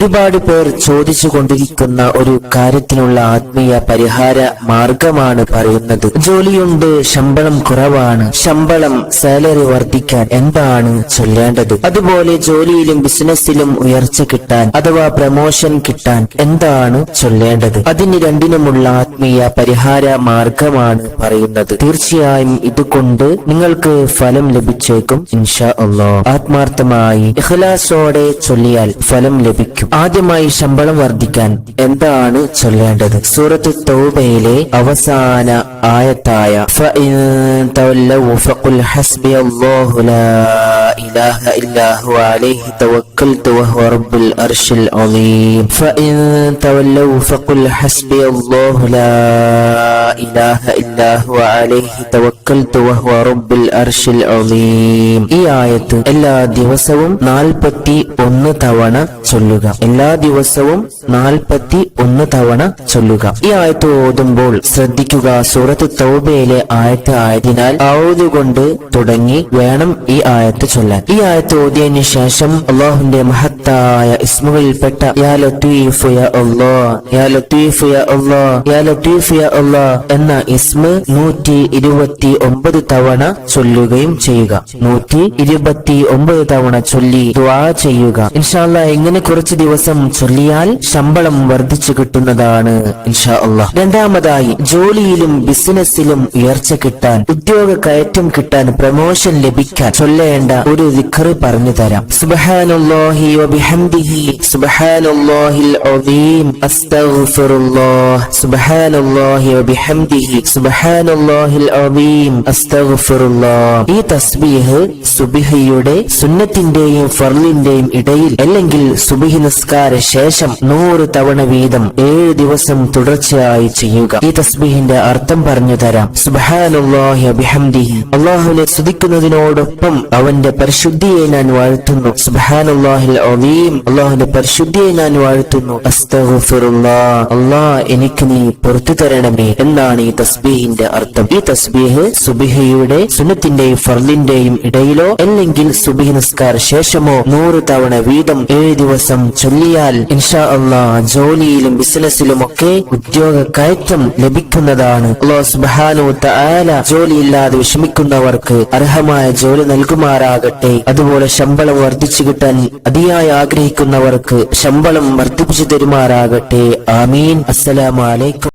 ഒരുപാട് പേർ ചോദിച്ചുകൊണ്ടിരിക്കുന്ന ഒരു കാര്യത്തിനുള്ള ആത്മീയ പരിഹാര മാർഗമാണ് പറയുന്നത്. ജോലിയുണ്ട്, ശമ്പളം കുറവാണ്, ശമ്പളം സാലറി വർദ്ധിക്കാൻ എന്താണ് ചൊല്ലേണ്ടത്? അതുപോലെ ജോലിയിലും ബിസിനസ്സിലും ഉയർച്ച കിട്ടാൻ അഥവാ പ്രമോഷൻ കിട്ടാൻ എന്താണ് ചൊല്ലേണ്ടത്? അതിന് രണ്ടിനുമുള്ള ആത്മീയ പരിഹാര മാർഗമാണ് പറയുന്നത്. തീർച്ചയായും ഇതുകൊണ്ട് നിങ്ങൾക്ക് ഫലം ലഭിച്ചേക്കും ഇൻഷാ അല്ലാഹ്. ആത്മാർത്ഥമായി ഇഖ്ലാസോടെ ചൊല്ലിയാൽ ഫലം ലഭിക്കും. ആദ്യമായി ശമ്പളം വർദ്ധിക്കാൻ എന്താണ് ചൊല്ലേണ്ടത്? സൂറത്ത് തൗബയിലെ അവസാന ആയത്തായ ഫഇൻ തവല്ലൗ ഫഖുൽ ഹസ്ബിയല്ലാഹു ലാ ഇലാഹ ഇല്ലാ ഹുവ അലൈഹി തവക്കൽതു വഹുവ റബ്ബുൽ അർശിൽ അളീം. ഫഇൻ തവല്ലൗ ഫഖുൽ ഹസ്ബിയല്ലാഹു ലാ ഇലാഹ ഇല്ലാ ഹുവ അലൈഹി തവക്കൽതു വഹുവ റബ്ബുൽ അർശിൽ അളീം. ഈ ആയത്ത് എല്ലാ ദിവസവും 41 തവണ ചൊല്ലുക. എല്ലാ ദിവസവും 41 തവണ ചൊല്ലുക. ഈ ആയത്ത് ഓതുമ്പോൾ ശ്രദ്ധിക്കുക, സൂറത്ത് തൗബയിലെ ആയത്ത് ആയതിനാൽ ഔദു കൊണ്ട് തുടങ്ങി വേണം ഈ ആയത്ത് ചൊല്ലാൻ. ഈ ആയത്ത് ഓതിയതിനു ശേഷം അല്ലാഹുവിന്റെ മഹത്തായ ഇസ്മുകളിൽപ്പെട്ട യാ ലത്തീഫ് യാ അല്ലാഹ്, യാ ലത്തീഫ് യാ അല്ലാഹ്, യാ ലത്തീഫ് യാ അല്ലാഹ് എന്ന ഇസ്മ 129 തവണ ചൊല്ലുകയും ചെയ്യുക. 129 തവണ ചൊല്ലി ദുആ ചെയ്യുക. ഇൻഷാ അല്ലാഹ് ഇങ്ങനെ കുറച്ച് ദിവസം ചൊല്ലിയാൽ ശമ്പളം വർദ്ധിച്ചു കിട്ടുന്നതാണ് ഇൻഷാ അല്ലാഹ്. രണ്ടാമതായി ജോലിയിലും ബിസിനസ്സിലും ഉയർച്ച കിട്ടാൻ, ഉദ്യോഗ കയറ്റം കിട്ടാൻ, പ്രമോഷൻ ലഭിക്കാൻ ചൊല്ലേണ്ട ഒരു ദിക്ർ പറഞ്ഞു തരാം. സുബ്ഹാനല്ലാഹി വബിഹംദിഹി സുബ്ഹാനല്ലാഹിൽ അസീം അസ്തഗ്ഫിറുല്ലാഹ്, സുബ്ഹാനല്ലാഹി വബിഹംദിഹി സുബ്ഹാനല്ലാഹിൽ അസീം അസ്തഗ്ഫിറുല്ലാഹ്. ഈ തസ്ബീഹ് സുബ്ഹിയുടെ സുന്നത്തിന്റെയും ഫർളിന്റെയും ഇടയിൽ അല്ലെങ്കിൽ സുബ്ഹി നിസ്കാര ശേഷം 100 തവണ വീതം 7 ദിവസം തുടർച്ചയായി ചെയ്യുക. ഈ തസ്ബീഹിന്റെ അർത്ഥം പറഞ്ഞു തരാം. സുബ്ഹാനല്ലാഹി വബിഹംദിഹി, അല്ലാഹുവിനെ സ്തുതിക്കുന്നതിനോടൊപ്പം അവന്റെ പരിശുദ്ധിയെ ഞാൻ വാഴ്ത്തുന്നു. സുബ്ഹാനല്ലാഹിൽ അസീം, അല്ലാഹുവിന്റെ പരിശുദ്ധിയെ ഞാൻ വാഴ്ത്തുന്നു. അസ്തഗ്ഫിറുല്ലാഹ്, അല്ലാഹ് എനിക്ക് നീ പുറത്തു തരണമേ എന്നാണ് ഈ തസ്ബീഹിന്റെ അർത്ഥം. ഈ തസ്ബീഹ് സുബ്ഹിയുടെ സുന്നത്തിന്റെയും ഫർളിന്റെയും ഇടയിലോ അല്ലെങ്കിൽ സുബ്ഹി നിസ്കാര ശേഷമോ 100 തവണ വീതം 7 ദിവസം ചൊല്ലിയാൽ ഇൻഷാ അല്ലാഹ് ജോലിയിലും ബിസിനസ്സിലുമൊക്കെ ഉദ്യോഗ കയറ്റം ലഭിക്കുന്നതാണ്. അല്ലാഹു സുബ്ഹാനഹു വ തആല ജോലിയില്ലാതെ വിഷമിക്കുന്നവർക്ക് അർഹമായ ജോലി നൽകുമാറാകട്ടെ. അതുപോലെ ശമ്പളം വർദ്ധിച്ചു കിട്ടാൻ അതിയായി ആഗ്രഹിക്കുന്നവർക്ക് ശമ്പളം വർദ്ധിപ്പിച്ചു തരുമാറാകട്ടെ. ആമീൻ. അസ്സലാമു അലൈക്കും.